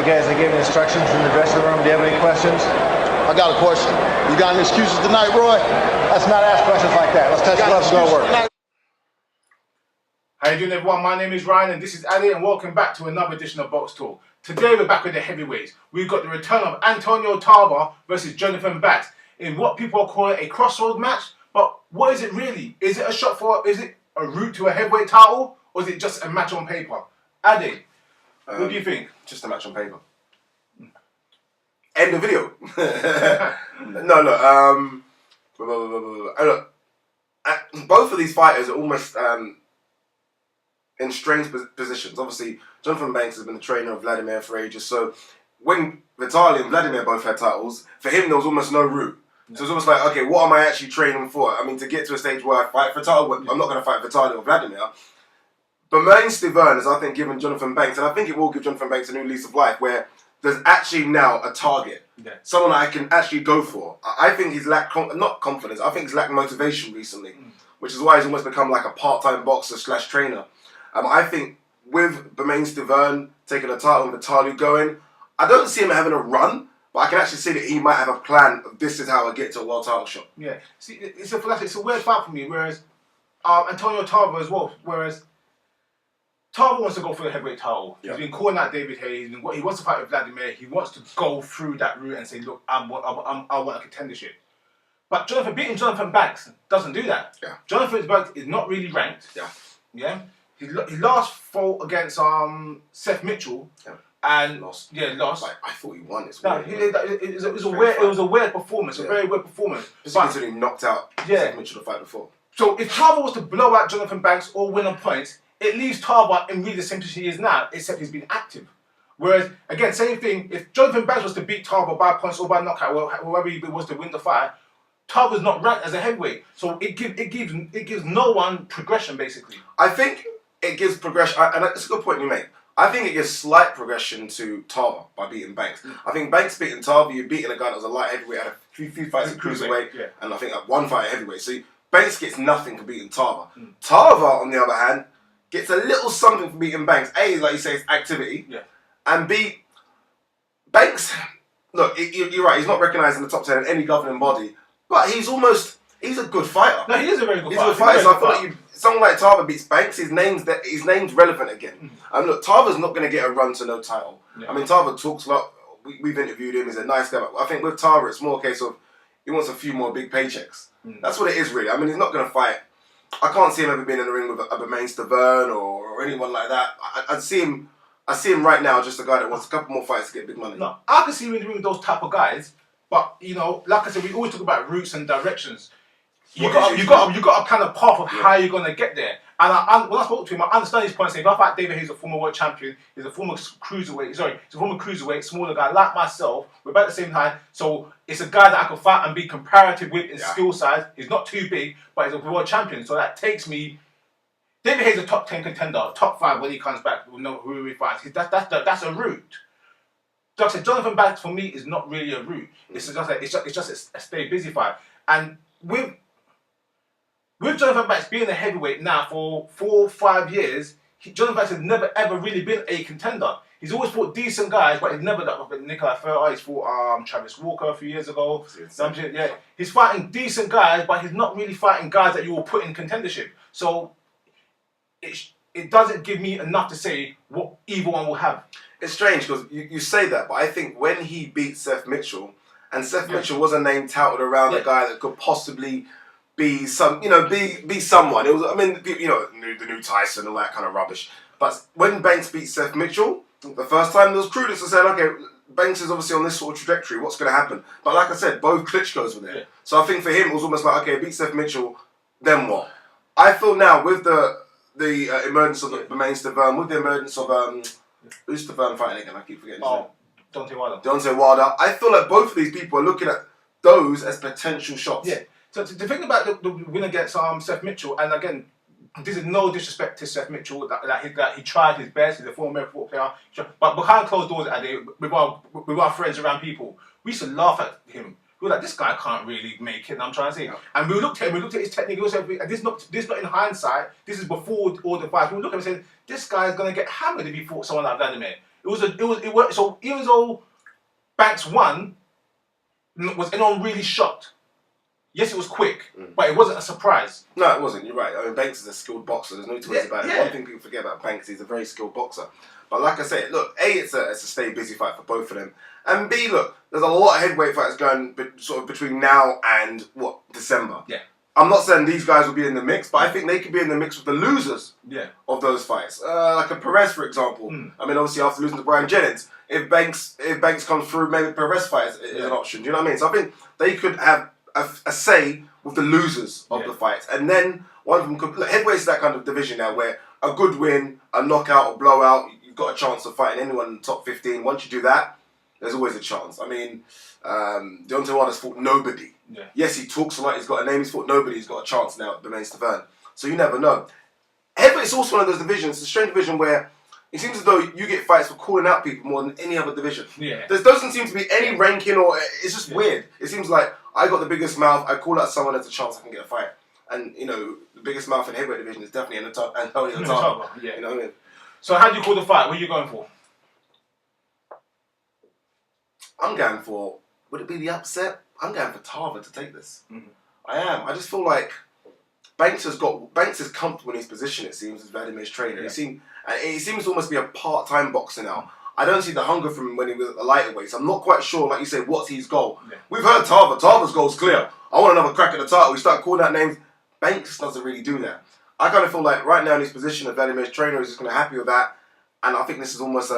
you guys are giving instructions in the dressing room. Do you have any questions? I got a question. You got any excuses tonight, Roy? Let's not ask questions like that. Let's touch gloves and go to work. How you doing, everyone? My name is Ryan and this is Ali, and welcome back to another edition of Box Talk. Today we're back with the heavyweights. We've got the return of Antonio Tarver versus Johnathan Banks in what people are calling a crossroads match. But what is it really? Is it a shot for? Is it a route to a heavyweight title, or is it just a match on paper? Adi, what do you think? Just a match on paper. End of video. No, look. Both of these fighters are almost in strange positions. Obviously, Johnathan Banks has been the trainer of Vladimir for ages. So when Vitaly and Vladimir both had titles, for him there was almost no route. So it was almost like, okay, what am I actually training for? I mean, to get to a stage where I fight for title, I'm not going to fight Vitaly or Vladimir. But Main Steven has, I think, given Johnathan Banks, and I think it will give Johnathan Banks a new lease of life, where there's actually now a target. Yeah. Someone I can actually go for. I think he's lacked, not confidence, I think he's lacked motivation recently, which is why he's almost become like a part-time boxer / trainer. I think with Main Steven taking a title and Vitaly going, I don't see him having a run, but I can actually see that he might have a plan of this is how I get to a world title shot. Yeah, see, it's a weird fight for me, whereas Antonio Tarver as well, whereas Tarver wants to go for the heavyweight title. He's been calling out David Hayes. He wants to fight with Vladimir. He wants to go through that route and say, look, I want a contendership. But beating Johnathan Banks doesn't do that. Yeah. Johnathan Banks is not really ranked. Yeah. Yeah. He last fought against Seth Mitchell. Yeah. And lost. Yeah, lost. Like, I thought he won. It was a weird performance. A very weird performance. Considering he knocked out Seth Mitchell the fight before. So if Tarver was to blow out Johnathan Banks or win on points, it leaves Tarver in really the same position he is now, except he's been active. Whereas, again, same thing, if Johnathan Banks was to beat Tarver by points or by knockout, or whoever he was to win the fight, Tarver's not ranked as a heavyweight. So it gives no one progression, basically. I think it gives progression, and it's a good point you make. I think it gives slight progression to Tarver by beating Banks. I think Banks beating Tarver, you're beating a guy that was a light heavyweight, had a few fights at cruiserweight, and I think one fight at heavyweight. So Banks gets nothing for beating Tarver. Tarver, on the other hand, gets a little something for beating Banks. A, like you say, it's activity. Yeah. And B, Banks, look, you're right, he's not recognised in the top 10 in any governing body, but he's a good fighter. No, he is a very good fighter. He's a good fighter, so I feel like someone like Tarver beats Banks, his name's relevant again. And look, Tarver's not going to get a run to no title. Yeah. I mean, Tarver talks a lot, we've interviewed him, he's a nice guy, but I think with Tarver, it's more a case of he wants a few more big paychecks. That's what it is, really. I mean, he's not going to fight. I can't see him ever being in the ring with a Main Steven or anyone like that. I see him right now just a guy that wants a couple more fights to get big money. No, I can see him in the ring with those type of guys, but you know, like I said, we always talk about routes and directions. You got a kind of path of how you're gonna get there. And when I spoke to him, I understand his point. Saying, if I fight David Hayes, a former world champion, he's a former cruiserweight. Sorry, he's a former cruiserweight, smaller guy like myself. We're about the same height, so it's a guy that I can fight and be comparative with in skill size. He's not too big, but he's a world champion. So that takes me. David Hayes is a top 10 contender, top 5 when he comes back. We'll know who he fights. That's a route. Like I said, Johnathan Banks for me is not really a route. It's just a stay busy fight. And with Johnathan Banks being a heavyweight now for 4 or 5 years, Johnathan Banks has never ever really been a contender. He's always fought decent guys, but he's never done Nikolai Ferrer. He's fought Travis Walker a few years ago. Yeah, he's fighting decent guys, but he's not really fighting guys that you will put in contendership. So it doesn't give me enough to say what either one will have. It's strange because you say that, but I think when he beat Seth Mitchell, and Seth Mitchell was a name touted around a guy that could possibly be someone. It was, I mean, the new Tyson, all that kind of rubbish. But when Banks beat Seth Mitchell, the first time there was credence to saying, okay, Banks is obviously on this sort of trajectory. What's going to happen? But like I said, both Klitschko's were there. Yeah. So I think for him it was almost like, okay, beat Seth Mitchell, then what? I feel now with the emergence of the Main Steven, with the emergence of who's Steven fighting again? I keep forgetting his name. Deontay Wilder. I feel like both of these people are looking at those as potential shots. Yeah. So the thing about the win against Seth Mitchell, and again, this is no disrespect to Seth Mitchell, that he tried his best. He's a former American football player, but behind closed doors, with our friends around people, we used to laugh at him. We were like, this guy can't really make it. And I'm trying to say, and we looked at his technique. We said, this not in hindsight. This is before all the fights. We looked at him and said, this guy is going to get hammered if he fought someone like Vladimir. It worked. So even though Banks won, was anyone really shocked? Yes, it was quick, but it wasn't a surprise. No, it wasn't. You're right. I mean, Banks is a skilled boxer. There's no two ways about it. Yeah. One thing people forget about Banks, he's a very skilled boxer. But like I said, look, A, it's a stay busy fight for both of them. And B, look, there's a lot of heavyweight fights going sort of between now and, December. Yeah. I'm not saying these guys will be in the mix, but I think they could be in the mix with the losers of those fights. Like a Perez, for example. I mean, obviously, after losing to Brian Jennings, if Banks comes through, maybe Perez fight is an option. Do you know what I mean? So I think they could have a say with the losers of the fights. And then one of them could... Look, heavyweight's that kind of division now where a good win, a knockout or blowout, you've got a chance of fighting anyone in the top 15. Once you do that, there's always a chance. I mean, Deontay Wilder's fought nobody. Yeah. Yes, he talks a lot, he's got a name, he's fought nobody, he's got a chance now at the main Stavern. So you never know. Heavyweight's also one of those divisions, it's a strange division where it seems as though you get fights for calling out people more than any other division. Yeah. There doesn't seem to be any ranking or... It's just weird. It seems like I got the biggest mouth, I call out someone, there's a chance I can get a fight. And, you know, the biggest mouth in the heavyweight division is definitely Antonio Tarver. Yeah. You know what I mean? So how do you call the fight? What are you going for? I'm going for... Would it be the upset? I'm going for Tarver to take this. I am. I just feel like Banks is comfortable in his position, it seems, as Vladimir's trainer. Yeah. He seems to almost be a part-time boxer now. I don't see the hunger from him when he was at the lighter weights. I'm not quite sure, like you said, what's his goal. Yeah. We've heard Tarver. Tarver's goal's clear. I want another crack at the title. We start calling out names. Banks doesn't really do that. I kind of feel like right now in his position as Vladimir's trainer, he's just going to be happy with that. And I think this is almost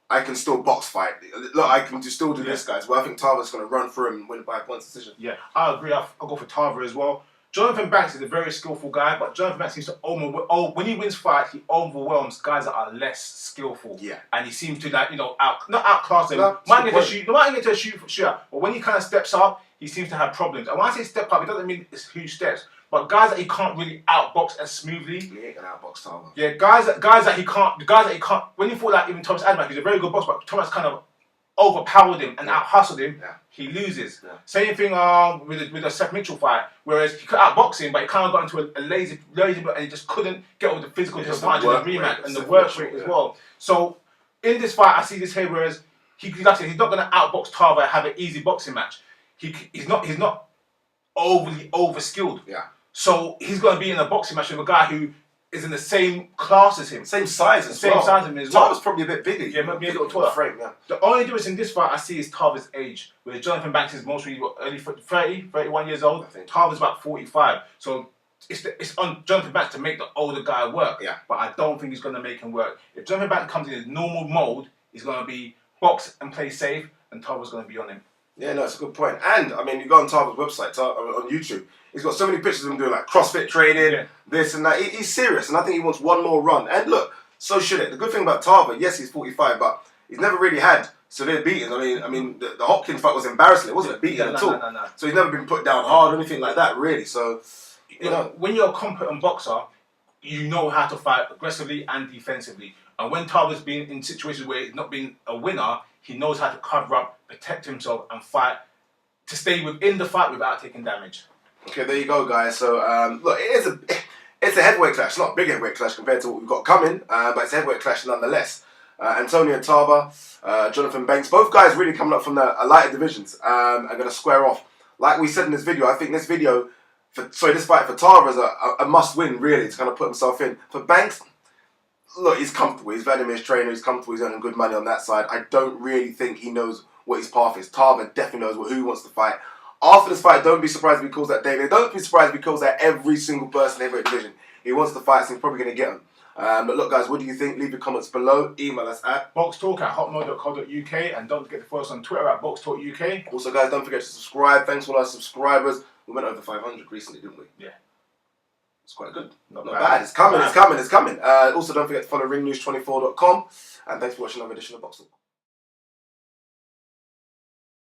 I can still box fight. Look, I can still do this, guys. Well, I think Tarver's going to run through him and win it by a point decision. Yeah, I agree. I'll go for Tarver as well. Johnathan Banks is a very skillful guy, but Johnathan Banks seems to when he wins fights, he overwhelms guys that are less skillful. Yeah. And he seems to not outclass them. No, might get to a shootout, but when he kind of steps up, he seems to have problems. And when I say step up, it doesn't mean it's huge steps. But guys that he can't really outbox as smoothly. He ain't gonna outbox Tarver. Yeah, guys that he can't. When you fought like even Thomas Adamack, he's a very good boxer, but Thomas kind of overpowered him and out-hustled him. Yeah. He loses. Yeah. Same thing with the Seth Mitchell fight, whereas he could outbox him, but he kind of got into a lazy and he just couldn't get over the physical disadvantage of the rematch and the work rate as well. So in this fight, I see this here, whereas he's not going to outbox Tarver and have an easy boxing match. He's not overly over-skilled. Yeah. So he's going to be in a boxing match with a guy who is in the same class as him. Same size as well. Tarver's probably a bit bigger. Yeah, maybe a little taller. Frame, yeah. The only difference in this fight I see is Tarver's age. Where Johnathan Banks is mostly early 30, 31 years old. Tarver's about 45. So it's on Johnathan Banks to make the older guy work. Yeah. But I don't think he's going to make him work. If Johnathan Banks comes in his normal mode, he's going to be box and play safe, and Tarver's going to be on him. Yeah, no, it's a good point. And, I mean, you go on Tarver's website, on YouTube, he's got so many pictures of him doing, like, CrossFit training, this and that. He's serious, and I think he wants one more run. And look, so should it. The good thing about Tarver, yes, he's 45, but he's never really had severe beatings. I mean, the Hopkins fight was embarrassing. It wasn't a beating at all. No. So he's never been put down hard or anything like that, really. So, you know. When you're a competent boxer, you know how to fight aggressively and defensively. And when Tarver's been in situations where he's not been a winner, he knows how to cover up, protect himself, and fight to stay within the fight without taking damage. Okay, there you go, guys. So, look, it's a heavyweight clash. Not a big heavyweight clash compared to what we've got coming, but it's a heavyweight clash nonetheless. Antonio Tarver, Johnathan Banks, both guys really coming up from the lighter divisions are going to square off. Like we said in this video, I think this fight for Tarver is a must-win, really, to kind of put himself in. For Banks, look, he's comfortable. He's Vladimir's trainer. He's comfortable. He's earning good money on that side. I don't really think he knows what his path is. Tarver definitely knows who he wants to fight. After this fight, don't be surprised if he calls that David. Don't be surprised if he calls that every single person in the heavyweight division. He wants to fight, so he's probably going to get him. But look, guys, what do you think? Leave your comments below. Email us at BoxTalk@hotmail.co.uk, and don't forget to follow us on Twitter at BoxTalkUK. Also, guys, don't forget to subscribe. Thanks for all our subscribers. We went over 500 recently, didn't we? Yeah. It's quite good. Not bad. bad. It's coming. It's coming. Also, don't forget to follow ringnews24.com. And thanks for watching another edition of BoxTalk.